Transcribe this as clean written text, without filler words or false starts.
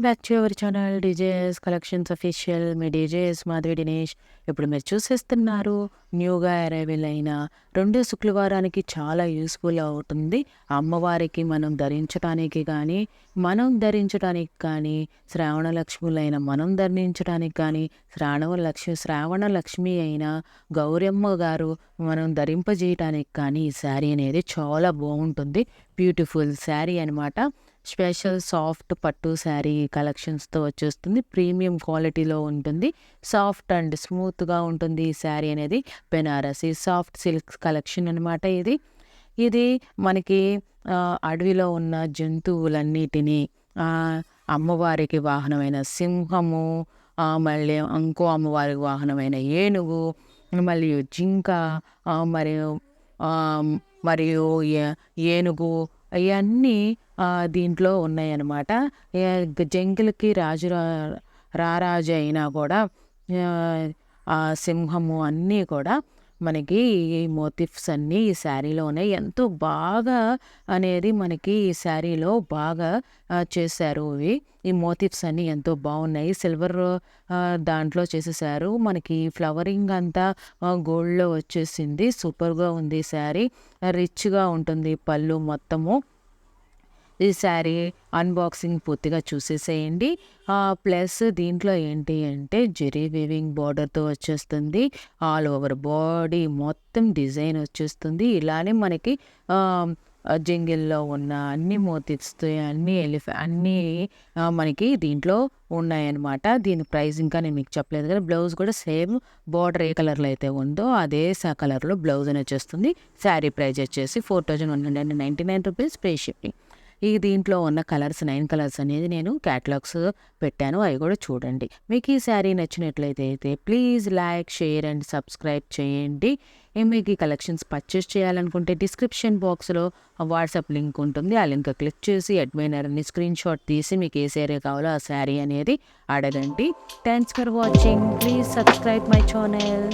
Back to your channel DJs collections official. Me DJs Madhavi Dinesh. ఇప్పుడు మీరు చూసేస్తున్నారు న్యూగా అరైవల్ అయిన రెండో శుక్రవారానికి చాలా యూస్ఫుల్ అవుతుంది. అమ్మవారికి మనం ధరించడానికి కానీ శ్రావణ లక్ష్ములైన మనం ధరించడానికి కానీ శ్రావణ లక్ష్మి అయిన గౌరమ్మ గారు మనం ధరింపజేయటానికి కానీ ఈ శారీ అనేది చాలా బాగుంటుంది. బ్యూటిఫుల్ శారీ అనమాట. స్పెషల్ సాఫ్ట్ పట్టు శారీ కలెక్షన్స్తో వచ్చేస్తుంది. ప్రీమియం క్వాలిటీలో ఉంటుంది. సాఫ్ట్ అండ్ స్మూత్గా ఉంటుంది ఈ శారీ అనేది. బెనారసీ సాఫ్ట్ సిల్క్ కలెక్షన్ అనమాట ఇది మనకి అడవిలో ఉన్న జంతువులన్నిటినీ అమ్మవారికి వాహనమైన సింహము, మళ్ళీ ఇంకో అమ్మవారికి వాహనమైన ఏనుగు, మరియు జింక, మరియు మరియు ఏనుగు ఇవన్నీ దీంట్లో ఉన్నాయన్నమాట. జంగిల్కి రారాజు అయినా కూడా సింహము అన్నీ కూడా మనకి ఈ మోటివ్స్ అన్నీ ఈ శారీలో ఉన్నాయి. ఎంతో బాగా అనేది మనకి ఈ శారీలో బాగా చేశారు. ఈ మోటివ్స్ అన్నీ ఎంతో బాగున్నాయి. సిల్వర్ దాంట్లో చేసేసారు. మనకి ఫ్లవరింగ్ అంతా గోల్డ్లో వచ్చేసింది. సూపర్గా ఉంది శారీ. రిచ్గా ఉంటుంది పళ్ళు మొత్తము. ఈ శారీ అన్బాక్సింగ్ పూర్తిగా చూసేసేయండి. ప్లస్ దీంట్లో ఏంటి అంటే జెరీ వీవింగ్ బార్డర్తో వచ్చేస్తుంది. ఆల్ ఓవర్ బాడీ మొత్తం డిజైన్ వచ్చేస్తుంది. ఇలానే మనకి జంగిల్లో ఉన్న అన్ని మోటివ్స్తో అన్నీ మనకి దీంట్లో ఉన్నాయన్నమాట. దీని ప్రైస్ ఇంకా నేను మీకు చెప్పలేదు కదా. బ్లౌజ్ కూడా సేమ్ బార్డర్ ఏ కలర్లో అయితే ఉందో అదే కలర్లో బ్లౌజ్ అని వచ్చేస్తుంది. శారీ ప్రైస్ వచ్చేసి 4199 రూపీస్ ఫ్రీ షిప్పింగ్. దీంట్లో ఉన్న కలర్స్ 9 కలర్స్ అనేది నేను క్యాటలాగ్స్ పెట్టాను. అవి కూడా చూడండి. మీకు ఈ శారీ నచ్చినట్లయితే please like, share and subscribe చేయండి. మీకు ఈ కలెక్షన్స్ పర్చేస్ చేయాలనుకుంటే డిస్క్రిప్షన్ బాక్స్లో వాట్సాప్ లింక్ ఉంటుంది. ఆ లింక్ క్లిక్ చేసి అడ్మైనర్ని స్క్రీన్ షాట్ తీసి మీకు ఏ శారీ కావాలో ఆ శారీ అనేది అడగండి. Thanks for watching. Please subscribe my channel.